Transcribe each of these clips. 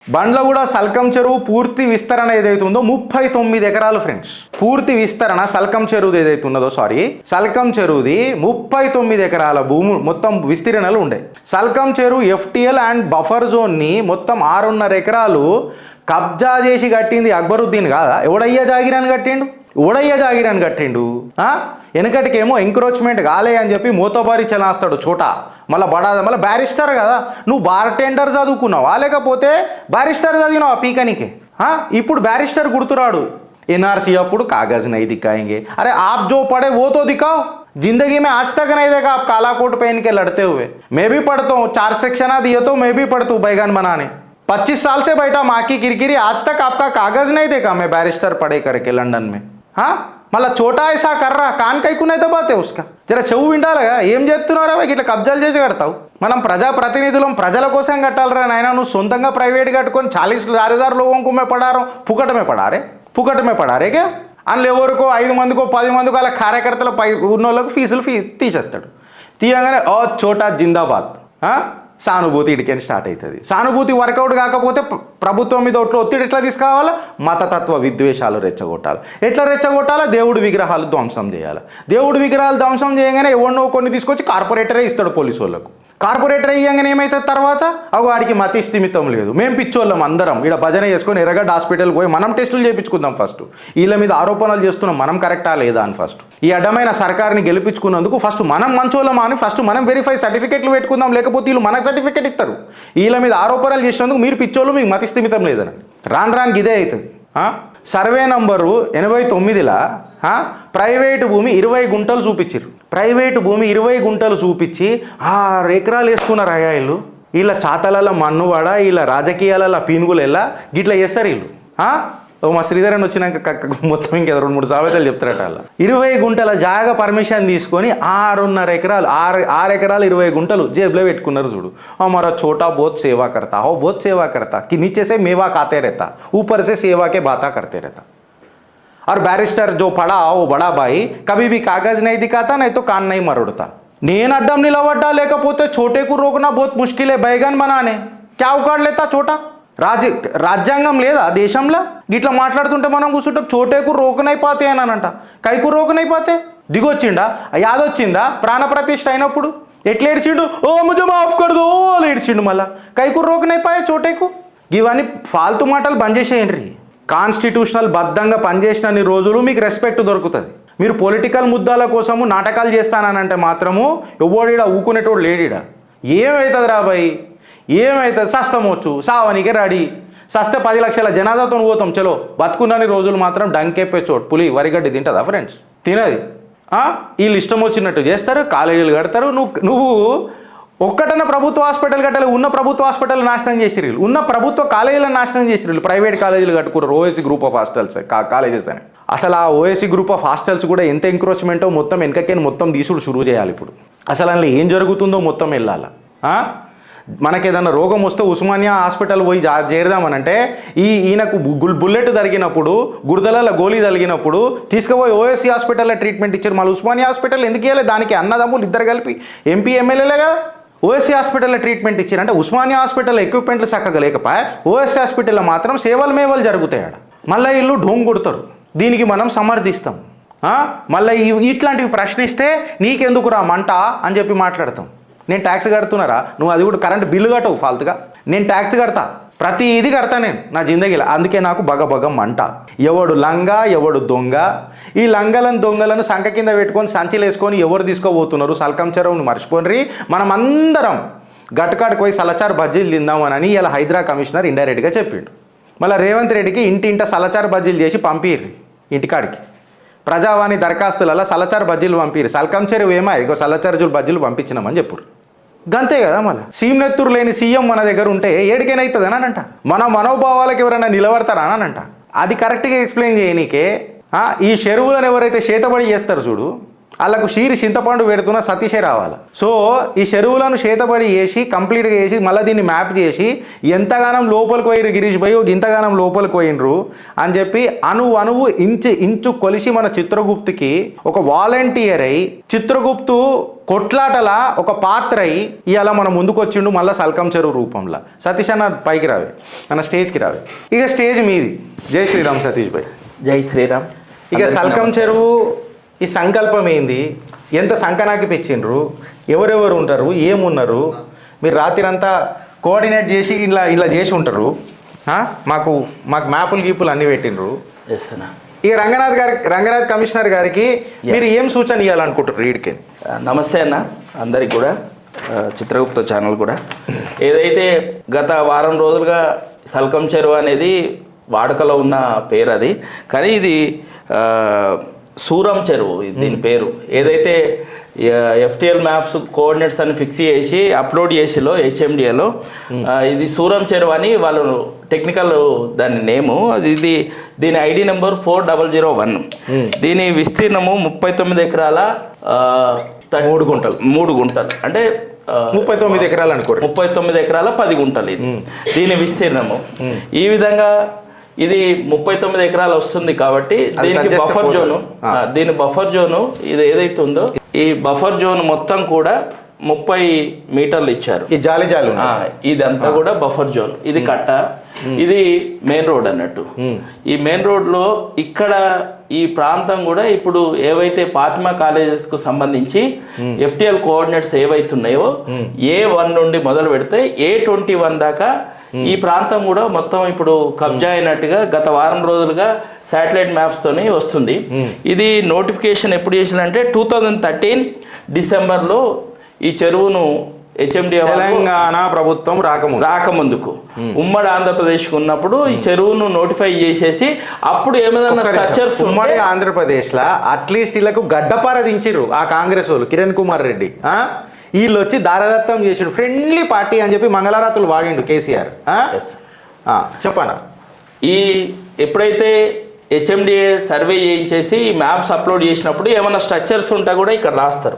బండ్లగూడ సల్కం చెరువు పూర్తి విస్తరణ ఏదైతే ఉందో 39 ఎకరాలు ఫ్రెండ్స్. పూర్తి విస్తరణ సల్కం చెరువు ఏదైతే ఉన్నదో సల్కం చెరువుది 39 ఎకరాల భూమి మొత్తం విస్తీర్ణలు ఉండే. సల్కం చెరువు ఎఫ్టిఎల్ అండ్ బఫర్ జోన్ని మొత్తం 6.5 ఎకరాలు కబ్జా చేసి కట్టింది అక్బరుద్దీన్ కాదా? ఎవడయ్యా జాగిరాన్ని కట్టిండు? వెనకటికేమో ఎంక్రోచ్మెంట్ కాలే అని చెప్పి మోతబారి చలాస్తాడు చోట. మళ్ళీ బ్యారిస్టర్ కదా, నువ్వు బార్టెండర్ చదువుకున్నావా లేకపోతే బ్యారిస్టర్ చదివినావా పీకనికే? ఇప్పుడు బ్యారిస్టర్ గుర్తురాడు. एनआरसी अప్పుడు कागज नहीं दिखाएंगे. अरे आप जो पढ़े वो तो दिखाओ. जिंदगी में आज तक नहीं देखा आप काला कोट पहन के लड़ते हुए. मैं भी पढ़ता हूँ, 4 सेक्शन दिए तो मैं भी पढ़ता हूँ बैगन बनाने. 25 साल से बैठा माँ की किरकिरी, आज तक आपका कागज नहीं देखा मैं बैरिस्टर पढ़े करके लंदन में. మళ్ళీ చోటా ఐసా కర్రా కాన్ కైకునైతే బాతే ఉస్కా జర చెవు విండాలిగా. ఏం చేస్తున్నారా ఇట్లా కబ్జాలు చేసి కడతావు? మనం ప్రజాప్రతినిధులం, ప్రజల కోసం కట్టాలరా నాయన. నువ్వు సొంతంగా ప్రైవేట్ కట్టుకొని 40,000 లోగోంకు మే పడారో ఫుకట్ మే పడారే క్యా? అందులో ఎవరికో 5 మందికో 10 మందికో అలా కార్యకర్తల ఉన్నోళ్ళకు ఫీజులు తీసేస్తాడు. తీయగానే ఓ చోటా జిందాబాద్. సానుభూతి ఇటుకని స్టార్ట్ అవుతుంది. సానుభూతి వర్కౌట్ కాకపోతే ప్రభుత్వం మీద ఒత్తిడి ఎట్లా తీసుకురావాలా? మతతత్వ విద్వేషాలు రెచ్చగొట్టాలి. ఎట్లా రెచ్చగొట్టాలా? దేవుడి విగ్రహాలు ధ్వంసం చేయాలి. దేవుడి విగ్రహాలు ధ్వంసం చేయగానే ఎవరినో కొన్ని తీసుకొచ్చి కార్పొరేటరే ఇస్తాడు పోలీసు వాళ్ళకు. కార్పొరేటర్ అయ్యంగానే ఏమవుతుంది తర్వాత? వాడికి మతి స్థిమితం లేదు. మేము పిచ్చోళ్ళం అందరం ఇక్కడ భజన చేసుకొని ఎర్రగడ్డ హాస్పిటల్కి పోయి మనం టెస్టులు చేయించుకుందాం ఫస్ట్. వీళ్ళ మీద ఆరోపణలు చేస్తున్నాం, మనం కరెక్టా లేదా అని ఫస్ట్. ఈ అడ్డమైన సర్కార్ని గెలిపించుకున్నందుకు ఫస్ట్ మనం మంచోళ్ళమా అని ఫస్ట్ మనం వెరిఫై సర్టిఫికెట్లు పెట్టుకుందాం. లేకపోతే వీళ్ళు మనకు సర్టిఫికెట్ ఇస్తారు. వీళ్ళ మీద ఆరోపణలు చేసినందుకు మీరు పిచ్చోళ్ళు, మీకు మతి స్థిమితం లేదని రాను ఇదే అవుతుంది. సర్వే నంబరు 89లా ప్రైవేటు భూమి 20 గుంటలు చూపించారు. ప్రైవేటు భూమి 20 గుంటలు చూపించి 6 ఎకరాలు వేసుకున్నారు అయ్యాయిలు. వీళ్ళ చాతలలో మన్నువాడ, వీళ్ళ రాజకీయాలలో పీనుగులు ఎలా గిట్లా చేస్తారు వీళ్ళు. మా శ్రీధరన్ వచ్చినాక మొత్తం ఇంకేదో 2-3 సామెతలు చెప్తారట. అలా 20 గుంటల జాగా పర్మిషన్ తీసుకొని 6.5 ఎకరాలు 6 ఎకరాలు 20 గుంటలు జేబులో పెట్టుకున్నారు చూడు. हमारा छोटा बहुत सेवा करता हो, बहुत सेवा करता कि नीचे से मेवा खाते रहता, ऊपर से सेवा के बातें करते रहता. और बैरिस्टर जो पढ़ा वो बड़ा भाई कभी भी कागज नहीं दिखाता, नहीं तो कान नहीं मरोड़ता. నేను అడ్డం నిలబడ్డా లేకపోతే చోటేకు రోకనా बहुत मुश्किल है. बैगन बनाने क्या उखाड़ लेता छोटा? రాజ్యాంగం లేదా దేశంలో? గిట్లా మాట్లాడుతుంటే మనం కూర్చుంటాం. చోటేకు రోకనైపోతే అనంట, కైకు రోకనైపోతే దిగొచ్చిండా, యాదొచ్చిందా ప్రాణప్రతిష్ఠ అయినప్పుడు? ఎట్లా ఏడ్చిండు? ఓ ముజ మాఫ్ కడదు ఏడ్చిండు. మళ్ళా కైకు రోకనైపోయా చోటేకు. ఇవన్నీ ఫాల్తూ మాటలు బంద్ చేసేయండి. కాన్స్టిట్యూషనల్ బద్ధంగా పనిచేసిన రోజులు మీకు రెస్పెక్ట్ దొరుకుతుంది. మీరు పొలిటికల్ ముద్దాల కోసము నాటకాలు చేస్తానంటే మాత్రము ఎవడీడా ఊకునేటోడు లేడీడా. ఏమవుతుంది రాబాయి? ఏమవుతుంది? సస్తమొచ్చు సావనికే రెడీ. సస్తే 10 లక్షల జనాదాతో పోతాం. చలో బతుకున్నని రోజులు మాత్రం డంకెప్పే చోటు పులి వరిగడ్డి తింటుందా ఫ్రెండ్స్? తినది. వీళ్ళు ఇష్టం వచ్చినట్టు చేస్తారు, కాలేజీలు కడతారు. నువ్వు ఒక్కటన్నా ప్రభుత్వ హాస్పిటల్ కట్టాలి. ఉన్న ప్రభుత్వ హాస్పిటల్ నాశనం చేసిరు వీళ్ళు. ఉన్న ప్రభుత్వ కాలేజీలను నాశనం చేసిరు వీళ్ళు. ప్రైవేట్ కాలేజీలు కట్టుకున్నారు. OSC group of hostels colleges అని. అసలు ఆ ఓఎస్సీ గ్రూప్ ఆఫ్ హాస్టల్స్ కూడా ఎంత ఎంక్రోచ్మెంటో మొత్తం వెనకకేని మొత్తం తీసుడు షురూ చేయాలి ఇప్పుడు. అసలు అందులో ఏం జరుగుతుందో మొత్తం వెళ్ళాలి. మనకేదన్నా రోగం వస్తే ఉస్మానియా హాస్పిటల్ పోయి చేరదామనంటే ఈయనకు బుల్లెట్ తగిలినప్పుడు, గుర్దలలో గోళీ తగిలినప్పుడు తీసుకుపోయి ఓఎస్సీ హాస్పిటల్లో ట్రీట్మెంట్ ఇచ్చారు. మళ్ళీ ఉస్మానియా హాస్పిటల్ ఎందుకు ఇవ్వాలి? దానికి అన్నదమ్ములు ఇద్దరు కలిపి ఎంపీ ఎమ్మెల్యేలేగా ఓఎస్సీ హాస్పిటల్లో ట్రీట్మెంట్ ఇచ్చారు. అంటే ఉస్మానియా హాస్పిటల్లో ఎక్విప్మెంట్లు చక్కగా లేకపోయా, ఓఎస్సీ హాస్పిటల్లో మాత్రం సేవలు మేవలు జరుగుతాయట. మళ్ళీ వీళ్ళు ఢోంగ్ కొడతారు. దీనికి మనం సమర్థిస్తాం. మళ్ళీ ఇట్లాంటివి ప్రశ్నిస్తే నీకెందుకు రా మంట అని చెప్పి మాట్లాడతాం. నేను ట్యాక్స్ కడుతున్నారా? నువ్వు అది కూడా కరెంట్ బిల్లు కట్టవు ఫాల్తుగా. నేను ట్యాక్స్ కడతా, ప్రతి ఇది కడతా నేను నా జిందగీలో. అందుకే నాకు బగ మంట. ఎవడు లంగా ఎవడు దొంగ. ఈ లంగలను దొంగలను సంఖ కింద పెట్టుకొని సంచిలు వేసుకొని ఎవరు తీసుకోబోతున్నారు? సల్కం చెరువును మర్చిపోండి. మనం అందరం గట్టుకాడికి పోయి సలచారు బజ్జీలు తిందామని ఇలా హైదరా కమిషనర్ ఇండైరెక్ట్గా చెప్పిండు. మళ్ళీ రేవంత్ రెడ్డికి ఇంటింట సలచారు బజ్జీలు చేసి పంపిర్రి ఇంటికాడికి. ప్రజావాణి దరఖాస్తులలో సలచారు బజ్జీలు పంపిరు. సల్కం చెరువు ఏమో ఇగో సలచారు బజ్జీలు పంపించినామని చెప్పురు. గంతే కదా. మళ్ళీ సీమ్నెత్తురు లేని సీఎం మన దగ్గర ఉంటే ఏడికైనా అవుతుంది అనంట. మన మనోభావాలకు ఎవరైనా నిలబడతారా అనంట. అది కరెక్ట్గా ఎక్స్ప్లెయిన్ చేయనీకే ఈ చెరువులను ఎవరైతే చేతబడి చేస్తారు చూడు, వాళ్ళకు షీరి చింతపండు పెడుతున్న సతీషే రావాలి. సో ఈ చెరువులను చేతబడి చేసి కంప్లీట్గా చేసి మళ్ళీ దీన్ని మ్యాప్ చేసి ఎంతగానం లోపలికి పోయిరు గిరీష్ భయ్, ఇంతగానం లోపలికి పోయినరు అని చెప్పి అణువు ఇంచు కొలిసి మన చిత్రగుప్తుకి ఒక వాలంటీర్ అయి చిత్రగుప్తు కొట్లాటల ఒక పాత్ర అయి ఇవాళ మనం ముందుకు వచ్చిండు మళ్ళీ సల్కం చెరువు రూపంలో. సతీష్ అన్న పైకి రావే, అన్న స్టేజ్కి రావే. ఇక స్టేజ్ మీది. జై శ్రీరామ్ సతీష్ భాయ్. జై శ్రీరామ్. ఇక సల్కం చెరువు ఈ సంకల్పం ఏంది, ఎంత సంకనాకి పెంచిండ్రు, ఎవరెవరు ఉంటారు, ఏమున్నారు, మీరు రాత్రంతా కోఆర్డినేట్ చేసి ఇలా చేసి ఉంటారు. మాకు మ్యాపులు గీపులు అన్నీ పెట్టిండ్రు. ఇక రంగనాథ్ కమిషనర్ గారికి మీరు ఏం సూచన ఇవ్వాలనుకుంటారు వీడికి? నమస్తే అన్న అందరికి కూడా, చిత్రగుప్త ఛానల్ కూడా. ఏదైతే గత వారం రోజులుగా సల్కం చెరువు అనేది వాడుకలో ఉన్న పేరు అది, కానీ ఇది సూరం చెరువు దీని పేరు. ఏదైతే ఎఫ్టిఎల్ మ్యాప్స్ కోఆర్డినేట్స్ అని ఫిక్స్ చేసి అప్లోడ్ చేసిలో హెచ్ఎండిఏలో ఇది సూరం చెరువు అని వాళ్ళు టెక్నికల్ దాని నేము. దీని ఐడి నెంబర్ 4001. దీని విస్తీర్ణము 39 ఎకరాల 3 గుంటలు అంటే 39 ఎకరాలు అనుకోండి. 39 ఎకరాల 10 గుంటలు ఇది దీని విస్తీర్ణము. ఈ విధంగా ఇది 39 ఎకరాలు వస్తుంది కాబట్టి దీనికి బఫర్ జోను ఇది ఏదైతే ఉందో ఈ బఫర్ జోన్ మొత్తం కూడా 30 మీటర్లు ఇచ్చారు. ఈ జాలి ఇదంతా కూడా బఫర్ జోన్. ఇది కట్ట, ఇది మెయిన్ రోడ్ అన్నట్టు. ఈ మెయిన్ రోడ్ లో ఇక్కడ ఈ ప్రాంతం కూడా ఇప్పుడు ఏవైతే ఫాతిమా కాలేజెస్ కు సంబంధించి ఎఫ్టిఎల్ కోఆర్డినేట్స్ ఏవైతున్నాయో A1 నుండి మొదలు పెడితే A21 దాకా ఈ ప్రాంతం కూడా మొత్తం ఇప్పుడు కబ్జా అయినట్టుగా గత వారం రోజులుగా శాటిలైట్ మ్యాప్స్ తోని వస్తుంది. ఇది నోటిఫికేషన్ ఎప్పుడు చేసిందంటే 2013 డిసెంబర్లో ఈ చెరువును హెచ్ఎండిఏ తెలంగాణ ప్రభుత్వం రాకముందుకు ఉమ్మడి ఆంధ్రప్రదేశ్కు ఉన్నప్పుడు ఈ చెరువును నోటిఫై చేసేసి అప్పుడు ఏమైనా స్ట్రక్చర్స్ ఉమ్మడి ఆంధ్రప్రదేశ్లో అట్లీస్ట్ వీళ్ళకు గడ్డపార దించిర్రు ఆ కాంగ్రెస్ వాళ్ళు, కిరణ్ కుమార్ రెడ్డి. వీళ్ళు వచ్చి దారదత్తం చేసాడు, ఫ్రెండ్లీ పార్టీ అని చెప్పి మంగళారాతులు వాడిండు కేసీఆర్. చెప్పనా, ఈ ఎప్పుడైతే హెచ్ఎండిఏ సర్వే చేయించేసి మ్యాప్స్ అప్లోడ్ చేసినప్పుడు ఏమైనా స్ట్రక్చర్స్ ఉంటా కూడా ఇక్కడ రాస్తారు.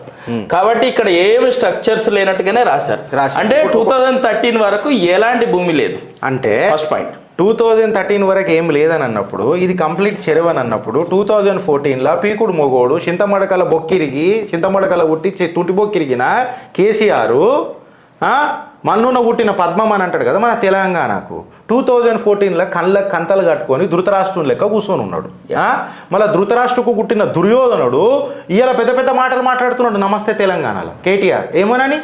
కాబట్టి ఇక్కడ ఏమి స్ట్రక్చర్స్ లేనట్టుగానే రాశారు. అంటే 2013 వరకు ఎలాంటి భూమి లేదు అంటే ఫస్ట్ పాయింట్. 2013 వరకు ఏం లేదని అన్నప్పుడు, ఇది కంప్లీట్ చెరువు అని అన్నప్పుడు 2014లో పీకుడు మొగోడు చింతమడకల బొక్కిరిగి చింతమడకల ఉట్టి తుటి బొక్కిరిగిన కేసీఆర్ మన్నున పుట్టిన పద్మం అని అంటాడు కదా మన తెలంగాణకు. 2014లో కళ్ళకు కంతలు కట్టుకొని ధృతరాష్ట్రం లెక్క కూర్చొని ఉన్నాడు. మళ్ళీ ధృతరాష్ట్రకు పుట్టిన దుర్యోధనుడు ఇవాళ పెద్ద పెద్ద మాటలు మాట్లాడుతున్నాడు నమస్తే తెలంగాణలో. కేటీఆర్ ఏమోనని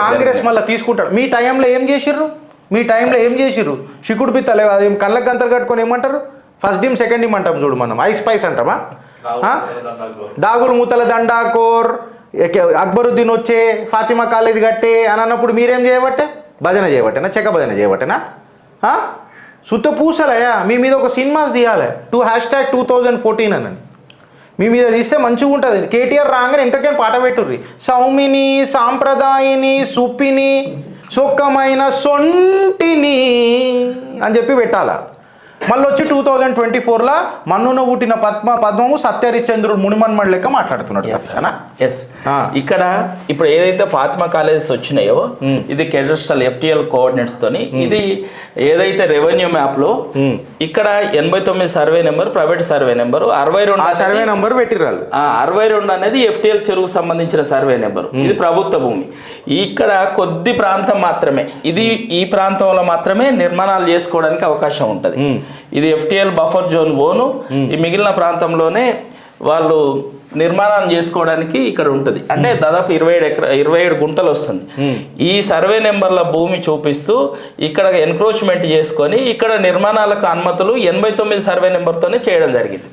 కాంగ్రెస్ మళ్ళీ తీసుకుంటాడు. మీ టైంలో ఏం చేసిర్రు? చిక్కుడు పిత్తలే అదేం కళ్ళకు గంతలు కట్టుకొని ఏమంటారు? ఫస్ట్ టీమ్ సెకండ్ టీమ్ అంటాం చూడు మనం, ఐస్ పైస్ అంటామా? దాగులు మూతల దండాకోర్ అక్బరుద్దీన్ వచ్చే ఫాతిమా కాలేజ్ కట్టే అని అన్నప్పుడు మీరేం చేయబట్టే? భజన చేయబట్టేనా? చెక్క భజన చేయబట్టేనా? సుత్త పూసలయా మీ మీద ఒక సినిమాస్ తీయాలి #2014 అని మీ మీద తీస్తే మంచిగా ఉంటుంది. కేటీఆర్ రాగానే ఇంతకేం పాట పెట్టుర్రి, సౌమిని సాంప్రదాయిని సుప్పిని సొక్కమైన సొంటిని అని చెప్పి పెట్టాలా. మళ్ళీ వచ్చి 2024లో మన్నున ఊటిన పద్మము సత్యహరిశ్చంద్రుడు మునిమన్మడ్ లెక్క మాట్లాడుతున్నాడు. ఇక్కడ ఇప్పుడు ఏదైతే ఫాతిమా కాలేజెస్ వచ్చినాయో ఇది కెడస్ట్రల్ ఎఫ్టిఎల్ కోఆర్డినేట్స్ తోని ఇది ఏదైతే రెవెన్యూ మ్యాప్ లో ఇక్కడ 89 survey number, private survey number 62 survey number పెట్టిరాలు. 62 అనేది ఎఫ్టిఎల్ చెరువుకు సంబంధించిన సర్వే నెంబర్. ఇది ప్రభుత్వ భూమి. ఇక్కడ కొద్ది ప్రాంతం మాత్రమే, ఇది ఈ ప్రాంతంలో మాత్రమే నిర్మాణాలు చేసుకోవడానికి అవకాశం ఉంటుంది. ఇది ఎఫ్టిఎల్ బఫర్ జోన్ ఓను. ఈ మిగిలిన ప్రాంతంలోనే వాళ్ళు నిర్మాణం చేసుకోవడానికి ఇక్కడ ఉంటుంది. అంటే దాదాపు 27 గుంటలు వస్తుంది. ఈ సర్వే నెంబర్ల భూమి చూపిస్తూ ఇక్కడ ఎన్క్రోచ్మెంట్ చేసుకొని ఇక్కడ నిర్మాణాలకు అనుమతులు 89 సర్వే నెంబర్తోనే చేయడం జరిగింది.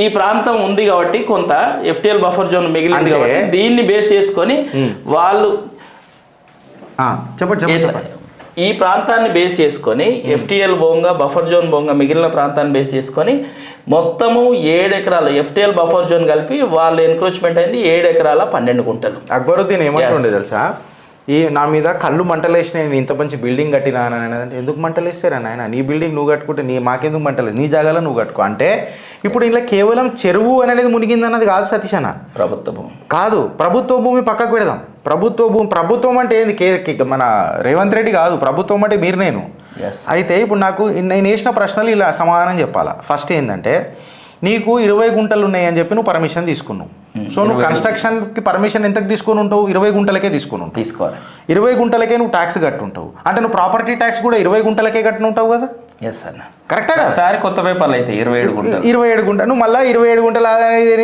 ఈ ప్రాంతం ఉంది కాబట్టి కొంత ఎఫ్టిఎల్ బఫర్ జోన్ మిగిలింది కాబట్టి దీన్ని బేస్ చేసుకొని వాళ్ళు ఈ ప్రాంతాన్ని బేస్ చేసుకొని ఎఫ్టిఎల్ బోంగా బఫర్ జోన్ బోంగా మిగిలిన ప్రాంతాన్ని బేస్ చేసుకొని మొత్తము 7 ఎకరాలు ఎఫ్టిఎల్ బఫర్ జోన్ కలిపి వాళ్ళు ఎన్క్రోచ్మెంట్ అయింది 7 ఎకరాల 12 గుంటలు. అక్బరుద్దీన్ ఏమంటుండే తెలుసా, నా మీద కళ్ళు మంటలేసినాయి, నేను ఇంత మంచి బిల్డింగ్ కట్టినా అని అంటే ఎందుకు మంటలేస్తారా నాయన, నీ బిల్డింగ్ నువ్వు కట్టుకుంటే మాకెందుకు మంటలేదు, నీ జాగాలో నువ్వు కట్టుకో అంటే ఇప్పుడు ఇలా కేవలం చెరువు అనేది మునిగిందన్నది కాదు సతీష్ అన్న, ప్రభుత్వ భూమి కాదు, ప్రభుత్వ భూమి పక్కకు పెడదాం. ప్రభుత్వం అంటే ఏంది, మన రేవంత్ రెడ్డి కాదు, ప్రభుత్వం అంటే మీరు నేను. అయితే ఇప్పుడు నాకు నేను వేసిన ప్రశ్నలు ఇలా సమాధానం చెప్పాలా. ఫస్ట్ ఏంటంటే నీకు 20 గుంటలు ఉన్నాయని చెప్పి నువ్వు పర్మిషన్ తీసుకున్నావు. సో నువ్వు కన్స్ట్రక్షన్కి పర్మిషన్ ఎంతకు తీసుకొని ఉంటావు, 20 గుంటలకే తీసుకొని ఉంటావు. తీసుకోవాలి 20 గుంటలకే నువ్వు ట్యాక్స్ కట్టుంటావు అంటే నువ్వు ప్రాపర్టీ ట్యాక్స్ కూడా 20 గుంటలకే కట్టుంటావు కదా. ఎస్ అన్న, కరెక్టా కదా. సారి కొత్త పేపర్లు అయితే 27 గుంటలు 27 గుంటలు నువ్వు మళ్ళీ 27 గుంటలు అనేది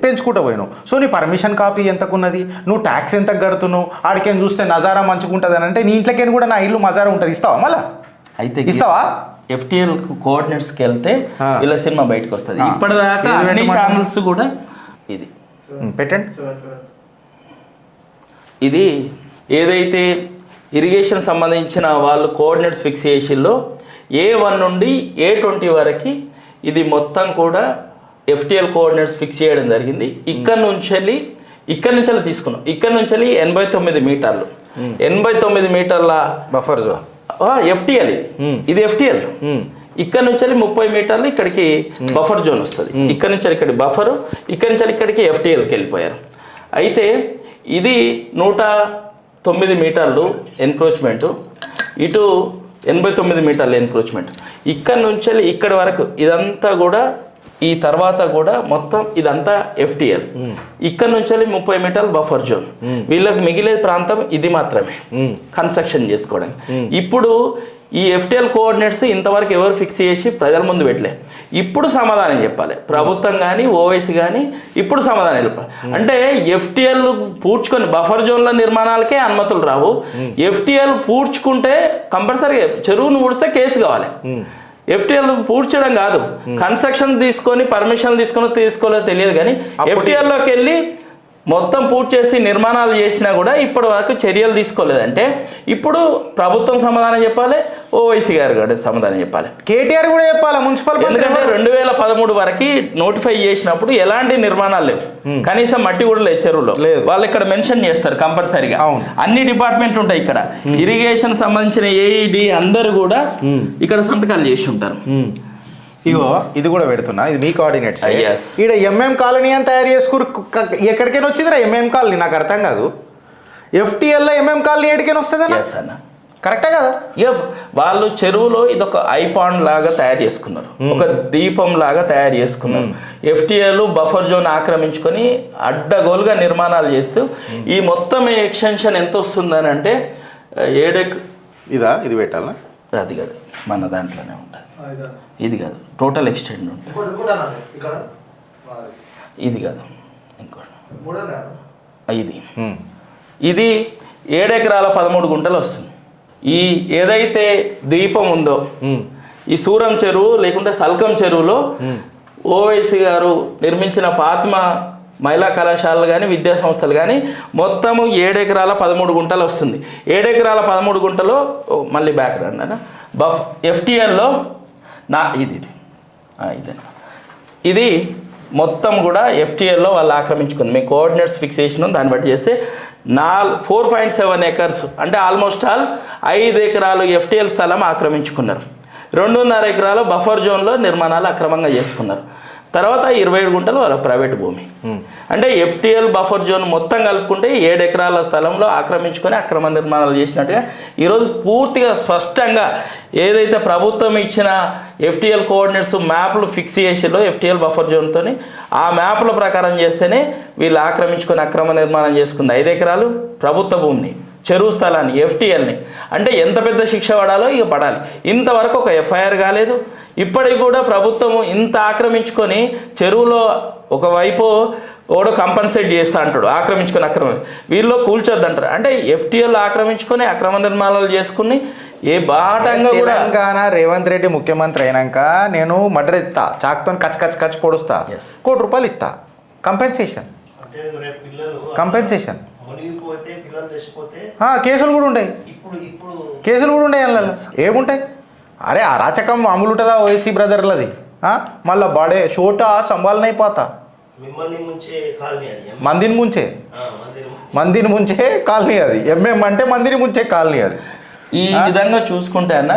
పెంచుకుంటూ పోయినావు. సో నీ పర్మిషన్ కాపీ ఎంతకున్నది, నువ్వు ట్యాక్స్ ఎంతకు కడుతున్నావు, ఆడికేం చూస్తే నజారా మంచుకుంటుంది అని అంటే నీ ఇంట్లోకేం కూడా నా ఇల్లు మజారా ఉంటుంది, ఇస్తావా మళ్ళీ అయితే ఇస్తావా. FTL కోఆర్డినేట్స్కి వెళ్తే వీళ్ళ సినిమా బయటకు వస్తుంది. ఇప్పటిదాకా అన్ని ఛానల్స్ కూడా ఇది పెట్టండి. ఇది ఏదైతే ఇరిగేషన్ సంబంధించిన వాళ్ళు కోఆర్డినేట్స్ ఫిక్స్ చేసిల్లో A1 నుండి A20 వరకు ఇది మొత్తం కూడా FTL కోఆర్డినేట్స్ ఫిక్స్ చేయడం జరిగింది. ఇక్కడ నుంచి తీసుకున్నాం. ఇక్కడ నుంచి 89 మీటర్లు 89 మీటర్ల బఫర్ జోన్ FTL ఇది FTL. ఇక్కడ నుంచి 30 మీటర్లు ఇక్కడికి బఫర్ జోన్ వస్తుంది. ఇక్కడ నుంచి ఇక్కడ బఫరు, ఇక్కడ నుంచి ఇక్కడికి FTLకి వెళ్ళిపోయారు. అయితే ఇది 109 మీటర్లు ఎన్క్రోచ్మెంట్, ఇటు 89 మీటర్ల ఎన్క్రోచ్మెంట్. ఇక్కడ నుంచి ఇక్కడి వరకు ఇదంతా కూడా, ఈ తర్వాత కూడా మొత్తం ఇదంతా FTL. ఇక్కడ నుంచి 30 మీటర్లు బఫర్ జోన్. వీళ్ళకి మిగిలే ప్రాంతం ఇది మాత్రమే కన్స్ట్రక్షన్ చేసుకోవడానికి. ఇప్పుడు ఈ FTL కోఆర్డినేట్స్ ఇంతవరకు ఎవరు ఫిక్స్ చేసి ప్రజల ముందు పెట్టలే. ఇప్పుడు సమాధానం చెప్పాలి ప్రభుత్వం కానీ ఓవైసీ కానీ, ఇప్పుడు సమాధానం చెప్పాలి. అంటే FTL పూడ్చుకొని బఫర్ జోన్ల నిర్మాణాలకే అనుమతులు రావు. FTL పూడ్చుకుంటే కంపల్సరీ చెరువును పూడిస్తే కేసు కావాలి. FTL పూడ్చడం కాదు, కన్స్ట్రక్షన్ తీసుకొని పర్మిషన్ తీసుకోలేదు తెలియదు కానీ FTLలోకి వెళ్ళి మొత్తం పూర్తి చేసి నిర్మాణాలు చేసినా కూడా ఇప్పటి వరకు చర్యలు తీసుకోలేదంటే ఇప్పుడు ప్రభుత్వం సమాధానం చెప్పాలి, ఓవైసీ గారు కూడా సమాధానం చెప్పాలి, కేటీఆర్ కూడా చెప్పాలి, మున్సిపల్. ఎందుకంటే 2013 వరకు నోటిఫై చేసినప్పుడు ఎలాంటి నిర్మాణాలు లేవు, కనీసం మట్టి కూడా లేదు చెరువులో. వాళ్ళు ఇక్కడ మెన్షన్ చేస్తారు కంపల్సరీగా, అన్ని డిపార్ట్మెంట్లు ఉంటాయి ఇక్కడ, ఇరిగేషన్ సంబంధించిన AED అందరూ కూడా ఇక్కడ సంతకాలు చేసి ఉంటారు. ఇగో ఇది కూడా పెడుతున్నా, ఇది మీ కోఆర్డినేట్స్. Yes. ఈడ MM కాలనీ అని తయారు చేసుకుని ఎక్కడికైనా వచ్చిందిరా MM కాలనీ, నాకు అర్థం కాదు. FTLలో MM కాలనీ ఎక్కడికైనా వస్తుందన్న, కరెక్టే కదా. ఇక వాళ్ళు చెరువులో ఇదొక ఐపాండ్ లాగా తయారు చేసుకున్నారు, ఒక దీపం లాగా తయారు చేసుకున్నారు. FTL బఫర్ జోన్ ఆక్రమించుకొని అడ్డగోలుగా నిర్మాణాలు చేస్తూ ఈ మొత్తం ఎక్స్టెన్షన్ ఎంత వస్తుందని అంటే 7 ఇది పెట్టాలా, అది కాదు మన దాంట్లోనే ఉంటుంది, ఇది కాదు టోటల్ ఎక్స్టెండ్ ఉంటుంది, ఇది కాదు ఇంకోటి, ఇది 7 ఎకరాల 13 గుంటలు వస్తుంది. ఈ ఏదైతే దీపం ఉందో ఈ సూరం చెరువు లేకుంటే సల్కం చెరువులో ఓవైసీ గారు నిర్మించిన ఫాతిమా మహిళా కళాశాలలు కానీ విద్యా సంస్థలు కానీ మొత్తము 7 ఎకరాల 13 గుంటలు వస్తుంది. 7 ఎకరాల 13 గుంటలో మళ్ళీ బ్యాక్ రండి అన్న FTLలో ఇది మొత్తం కూడా FTLలో వాళ్ళు ఆక్రమించుకుంది. మీ కోఆర్డినేట్స్ ఫిక్స్ చేసినాం, దాన్ని బట్టి చేస్తే 4.7 ఎకర్స్ అంటే ఆల్మోస్ట్ ఆల్ 5 ఎకరాలు FTL స్థలం ఆక్రమించుకున్నారు. 2.5 ఎకరాలు బఫర్ జోన్లో నిర్మాణాలు అక్రమంగా చేసుకున్నారు. తర్వాత 27 గుంటలు వాళ్ళ ప్రైవేట్ భూమి. అంటే FTL బఫర్ జోన్ మొత్తం కలుపుకుంటే 7 ఎకరాల స్థలంలో ఆక్రమించుకొని అక్రమ నిర్మాణాలు చేసినట్టుగా ఈరోజు పూర్తిగా స్పష్టంగా ఏదైతే ప్రభుత్వం ఇచ్చిన FTL కోఆర్డినేట్స్ మ్యాప్లు ఫిక్స్ చేసిలో FTL బఫర్ జోన్తో ఆ మ్యాప్ల ప్రకారం చేస్తేనే వీళ్ళు ఆక్రమించుకొని అక్రమ నిర్మాణం చేసుకుంది 5 ఎకరాలు ప్రభుత్వ భూమిని, చెరువు స్థలాన్ని, FTLని. అంటే ఎంత పెద్ద శిక్ష పడాలో ఇక పడాలి. ఇంతవరకు ఒక FIR కాలేదు. ఇప్పటికి కూడా ప్రభుత్వము ఇంత ఆక్రమించుకొని చెరువులో ఒకవైపు ఓడో కంపన్సేట్ చేస్తా అంటాడు, ఆక్రమించుకొని వీళ్ళు కూల్చొద్దంటారు. అంటే FTL ఆక్రమించుకొని అక్రమ నిర్మాణాలు చేసుకుని ఏ బాటంగా కూడా తెలంగాణ రేవంత్ రెడ్డి ముఖ్యమంత్రి అయినాక నేను మర్డర్ ఇస్తా, చాక్తో కచ్ పొడుస్తా, ₹1 కోటి ఇస్తా, కంపెన్సేషన్. కేసులు కూడా ఉంటాయి, అందులో ఏముంటాయి. అరే అరాచకం మామూలు ఉంటుందా ఓవైసీ బ్రదర్లది. మళ్ళీ బాడే చోట సంభాలన అయిపోతా మిమ్మల్ని ముంచే కాలనీ అది మందిని ముంచే మందిని ముంచే కాలనీ అది. ఎంఎం అంటే మందిని ముంచే కాలనీ అది. ఈ విధంగా చూసుకుంటే అన్న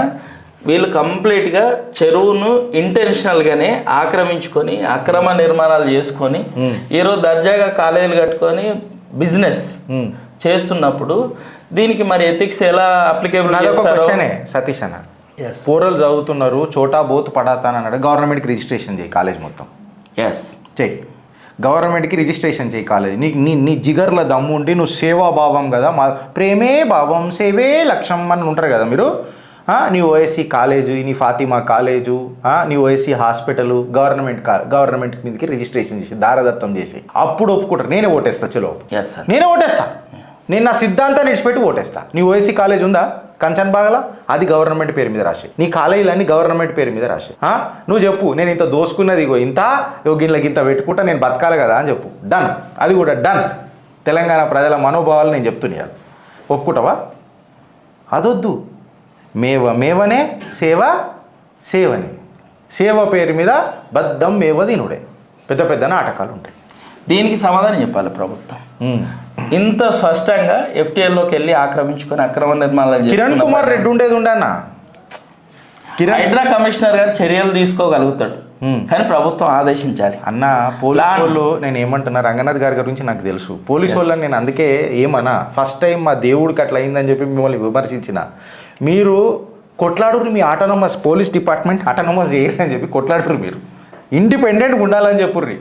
వీళ్ళు కంప్లీట్గా చెరువును ఇంటెన్షనల్గానే ఆక్రమించుకొని అక్రమ నిర్మాణాలు చేసుకొని ఈరోజు దర్జాగా కాలేజీలు కట్టుకొని బిజినెస్ చేస్తున్నప్పుడు దీనికి మరి ఎథిక్స్ ఎలా అప్లికేబుల్ చేస్తారో. సతీష్ అన్న, పోరలు చదువుతున్నారు, చోటా బోత్ పడాతాను అన్నాడు. గవర్నమెంట్కి రిజిస్ట్రేషన్ చేయి కాలేజ్ మొత్తం. చెయ్యి, గవర్నమెంట్కి రిజిస్ట్రేషన్ చేయి కాలేజ్. నీ జిగర్ల దమ్ము ఉండి నువ్వు సేవాభావం కదా, మా ప్రేమే భావం సేవే లక్ష్యం అని ఉంటారు కదా మీరు. నీ ఓఎస్సీ కాలేజు, నీ ఫాతిమా కాలేజు, నీ ఓఎస్సీ హాస్పిటల్ గవర్నమెంట్ మీదకి రిజిస్ట్రేషన్ చేసి దారదత్తం చేసి అప్పుడు ఒప్పుకుంటారు. నేనే ఓటేస్తా, చలో నేనే ఓటేస్తా. నేను నా సిద్ధాంతాన్ని విడిచిపెట్టి ఓటేస్తా. నీ ఓఎస్సీ కాలేజ్ ఉందా కంచన్ బాగలా, అది గవర్నమెంట్ పేరు మీద రాసి. నీ కాలేజీలన్నీ గవర్నమెంట్ పేరు మీద రాసి. నువ్వు చెప్పు, నేను ఇంత దోసుకున్నది ఇగో ఇంత గిన్నెలకి ఇంత పెట్టుకుంటా, నేను బతకాలి కదా అని చెప్పు. డన్, అది కూడా డన్. తెలంగాణ ప్రజల మనోభావాలు నేను చెప్తున్నాను. ఒప్పుకుంటావా? అదొద్దు. మేవనే సేవ సేవనే. సేవ పేరు మీద బద్దం మేవ దీనుడే. పెద్ద పెద్ద నాటకాలు ఉంటాయి. దీనికి సమాధానం చెప్పాలి ప్రభుత్వం. ఇంత స్పష్టంగా ఎఫ్టీఎల్లోకి వెళ్ళి ఆక్రమించుకొని అక్రమ నిర్మాణాలు కిరణ్ కుమార్ రెడ్డి ఉండేది ఉండన్న. హైడ్రా కమిషనర్ గారు చర్యలు తీసుకోగలుగుతాడు, కానీ ప్రభుత్వం ఆదేశించాలి అన్న. పోలీసు వాళ్ళు, నేను ఏమంటున్నా, రంగనాథ్ గారి గురించి నాకు తెలుసు. పోలీసు వాళ్ళని నేను అందుకే ఏమన్నా, ఫస్ట్ టైం మా దేవుడికి అట్లా అయిందని చెప్పి మిమ్మల్ని విమర్శించిన. మీరు కొట్లాడురు, మీ ఆటోనమస్ పోలీస్ డిపార్ట్మెంట్ ఆటోనమస్ చేయరు అని చెప్పి కొట్లాడురు. మీరు ఇండిపెండెంట్గా ఉండాలని చెప్పుర్రి.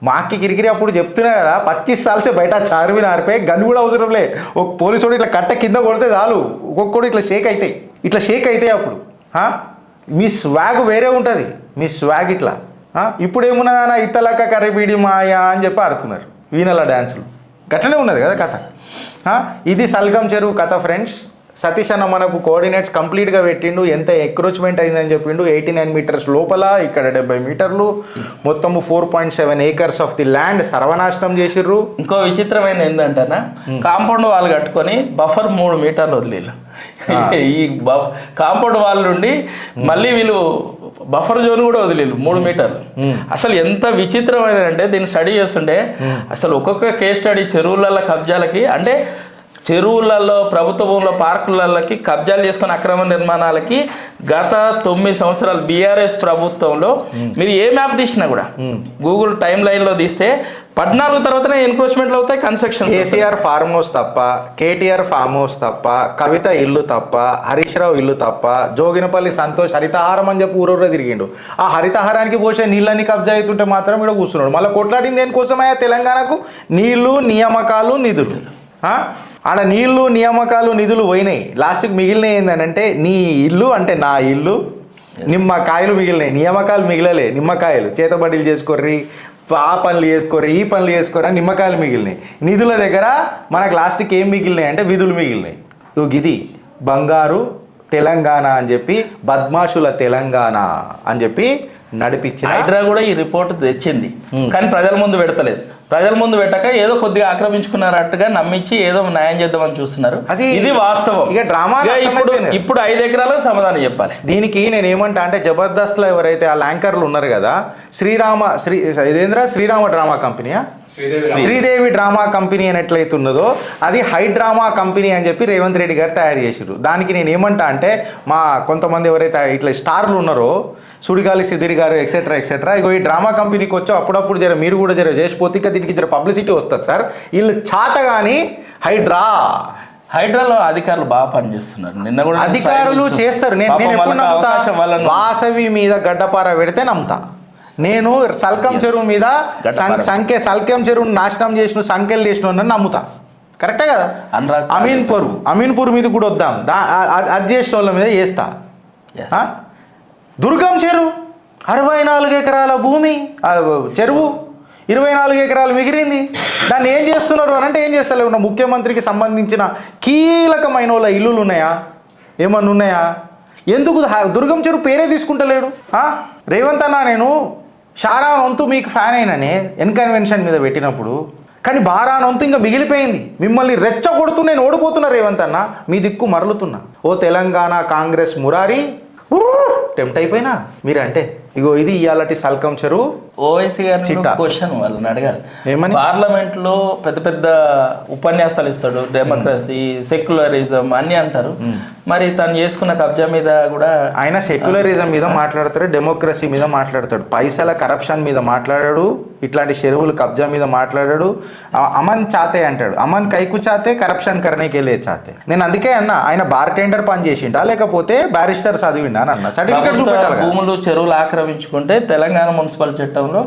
మాకి కిరికిరి అప్పుడు చెప్తున్నా కదా, 25 సార్లు బయట చారువి నారిపోయి గన్ను కూడా అవసరంలే. ఒక పోలీసు వాడు ఇట్లా కట్ట కింద కొడితే చాలు, ఒక్కొక్కడు ఇట్లా షేక్ అవుతాయి. అప్పుడు మీ స్వాగ్ వేరే ఉంటుంది. మీ స్వాగ్ ఇట్లా. ఇప్పుడు ఏమున్నదా, ఇత్తలక్క కర్రీబీడి మాయా అని చెప్పి ఆడుతున్నారు వీణల డ్యాన్సులు. గట్లనే ఉన్నది కదా కథ. ఇది సల్గం చెరువు కథ ఫ్రెండ్స్. సతీష్ అన్న మనకు కోఆర్డినేట్స్ కంప్లీట్గా పెట్టిండు. ఎంత ఎక్రోచ్మెంట్ అయిందని చెప్పిండు. 89 మీటర్స్ లోపల, ఇక్కడ 70 మీటర్లు, మొత్తము 4.7 ఏకర్స్ ఆఫ్ ది ల్యాండ్ సర్వనాశనం చేసిర్రు. ఇంకో విచిత్రమైన ఏంటంటేనా, కాంపౌండ్ వాల్ కట్టుకొని బఫర్ 3 మీటర్లు వదిలేరు. ఈ కాంపౌండ్ వాల్ నుండి మళ్ళీ వీళ్ళు బఫర్ జోన్ కూడా వదిలేరు 3 మీటర్లు. అసలు ఎంత విచిత్రమైన అంటే, దీన్ని స్టడీ చేస్తుంటే అసలు ఒక్కొక్క కేస్ స్టడీ చెరువులలో కబ్జాలకి, అంటే చెరువులలో ప్రభుత్వ భూముల పార్కులకి కబ్జాలు చేసుకుని అక్రమ నిర్మాణాలకి గత 9 సంవత్సరాలు బీఆర్ఎస్ ప్రభుత్వంలో మీరు ఏ మ్యాప్ తీసినా కూడా గూగుల్ టైం లైన్లో తీస్తే 14 తర్వాతనే ఎన్క్రోచ్మెంట్లు అవుతాయి, కన్స్ట్రక్షన్. కేసీఆర్ ఫార్మ్ హౌస్ తప్ప, కేటీఆర్ ఫార్మ్ హౌస్ తప్ప, కవిత ఇల్లు తప్ప, హరీష్ రావు ఇల్లు తప్ప, జోగినపల్లి సంతోష్ హరితహారం అని చెప్పి ఊరూరా తిరిగిండు. ఆ హరితహారానికి పోసే నీళ్ళని కబ్జా అవుతుంటే మాత్రం ఇక్కడ కూర్చున్నాడు. మళ్ళీ కొట్లాడింది దేనికోసమయ్యా? తెలంగాణకు నీళ్లు, నియామకాలు, నిధులు. ఆడ నీళ్లు, నియామకాలు, నిధులు పోయినాయి. లాస్ట్కి మిగిలినవి ఏంటంటే, నీ ఇల్లు అంటే నా ఇల్లు, నిమ్మకాయలు మిగిలినాయి. నియామకాలు మిగిలలే, నిమ్మకాయలు. చేతబడిలు చేసుకోర్రి, ఆ పనులు చేసుకోర్రి, ఈ పనులు చేసుకోర్రి, నిమ్మకాయలు మిగిలినాయి. నిధుల దగ్గర మనకు లాస్ట్కి ఏం మిగిలినాయి అంటే విధులు మిగిలినాయి. ఇది బంగారు తెలంగాణ అని చెప్పి, బద్మాషుల తెలంగాణ అని చెప్పి నడిపించిన హైడ్రా కూడా ఈ రిపోర్ట్ తెచ్చింది, కానీ ప్రజల ముందు పెడతలేదు. ప్రజల ముందు పెట్టక ఏదో కొద్దిగా ఆక్రమించుకున్నారట్టుగా నమ్మించి ఏదో న్యాయం చేద్దామని చూస్తున్నారు. ఇది వాస్తవం. ఇక డ్రామా. ఇప్పుడు 5 ఎకరాలకు సమాధానం చెప్పాలి. దీనికి నేను ఏమంటా అంటే, జబర్దస్త్లో ఎవరైతే ఆ యాంకర్లు ఉన్నారు కదా, శ్రీరామ డ్రామా కంపెనీయా, శ్రీదేవి డ్రామా కంపెనీ అని ఎట్లయితే ఉన్నదో అది హైడ్రామా కంపెనీ అని చెప్పి రేవంత్ రెడ్డి గారు తయారు చేసిరు. దానికి నేను ఏమంటా అంటే, మా కొంతమంది ఎవరైతే ఇట్లా స్టార్లు ఉన్నారో, సుడిగాలి సిద్ధిరి గారు ఎక్సెట్రా ఇగో ఈ డ్రామా కంపెనీకి వచ్చి అప్పుడప్పుడు మీరు కూడా చేసిపోతే ఇంకా దీనికి పబ్లిసిటీ వస్తుంది సార్. వీళ్ళు చాత కానీ హైడ్రాలో అధికారులు బాగా పనిచేస్తున్నారు. నిన్న కూడా అధికారులు చేస్తారు. నేను ఎప్పుడు నమ్ముతా, వాసవి మీద గడ్డపార పెడితే నమ్ముతా. నేను సల్కం చెరువు మీద సల్కం చెరువును నాశనం చేసిన సంఖ్యలు చేసిన నమ్ముతా. కరెక్టే కదా? అమీన్పూర్ మీద కూడా వద్దాం, అది చేసిన వాళ్ళ మీద చేస్తా. దుర్గం చెరువు 64 ఎకరాల భూమి, చెరువు 24 ఎకరాలు మిగిలింది. దాన్ని ఏం చేస్తున్నారు అని అంటే, ఏం చేస్తలేవు. ముఖ్యమంత్రికి సంబంధించిన కీలకమైన వాళ్ళ ఇల్లులు ఉన్నాయా, ఏమన్నా ఉన్నాయా? ఎందుకు దుర్గం చెరువు పేరే తీసుకుంటలేడు? రేవంత్ అన్న, నేను షారానొంతు మీకు ఫ్యాన్ అయిననే ఎన్కన్వెన్షన్ మీద పెట్టినప్పుడు, కానీ బారానొంతు ఇంకా మిగిలిపోయింది. మిమ్మల్ని రెచ్చగొడుతూ నేను ఓడిపోతున్నా రేవంత్ అన్న, మీ దిక్కు మరలుతున్నా. ఓ తెలంగాణ కాంగ్రెస్ మురారి టెంప్ట్ అయిపోయినా మీరంటే. ఇగో ఇది ఇయాలటి సల్కం చెరువు ఓవైసీ గారిని చిట్టా. క్వశ్చన్ వాళ్ళని అడగాలి. ఏమని? పార్లమెంట్ లో పెద్ద పెద్ద ఉపన్యాసాలు ఇస్తాడు, డెమోక్రసీ, సెక్యులరిజం అన్ని అంటారు. మరి తను చేసుకున్న కబ్జా మీద కూడా ఆయన సెక్యులరిజం మీద మాట్లాడతాడు, డెమోక్రసీ మీద మాట్లాడతాడు, పైసల కరప్షన్ మీద మాట్లాడాడు, ఇట్లాంటి చెరువులు కబ్జా మీద మాట్లాడాడు. అమన్ చాతే అంటాడు, అమన్ కైకు చాతే కరప్షన్ కరణేకే లే చాతే. నేను అందుకే అన్నా ఆయన బార్ టెండర్ పని చేసిండా లేకపోతే బ్యారిస్టర్ చదివిండా అని అన్న. సర్టిఫికేట్ ప్రభుత్వ చూపెట్టాలి కదా. భూములు చెరువులు ఆక్రమించుకుంటే తెలంగాణ మున్సిపల్ చట్టంలో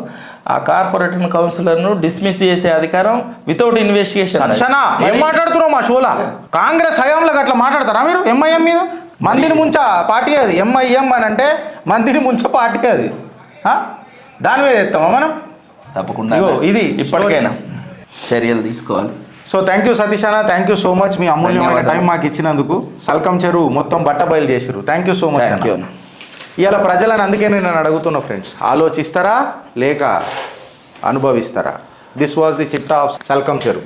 ఆ కార్పొరేటర్ కౌన్సిలర్ను డిస్మిస్ చేసే అధికారం వితౌట్ ఇన్వెస్టిగేషన్. సనా ఏం మాట్లాడుతున్నావు మా షోలా? కాంగ్రెస్ హయాంలో అట్లా మాట్లాడతారా మీరు? ఎంఐఎం మీద మందిని ముంచ పార్టీ అది, ఎంఐఎం అని అంటే మందిని ముంచ పార్టీ అది. దాని మీద ఎత్తామా మనం? తప్పకుండా ఇగో ఇది ఇప్పటికైనా చర్యలు తీసుకోవాలి. సో థ్యాంక్ యూ సతీష్ అన్న, థ్యాంక్ యూ సో మచ్ మీ అమూల్యమైన ధన్యవాదాలు. టైం మాకు ఇచ్చినందుకు. సల్కం చెరువు మొత్తం బట్ట బయలు చేసిరు. Thank you so much thank you. అన్న. ఇవాళ ప్రజలను అందుకే నేను అడుగుతున్నా ఫ్రెండ్స్, ఆలోచిస్తారా లేక అనుభవిస్తారా? దిస్ వాజ్ ది చిట్టా ఆఫ్ సల్కం చెరువు.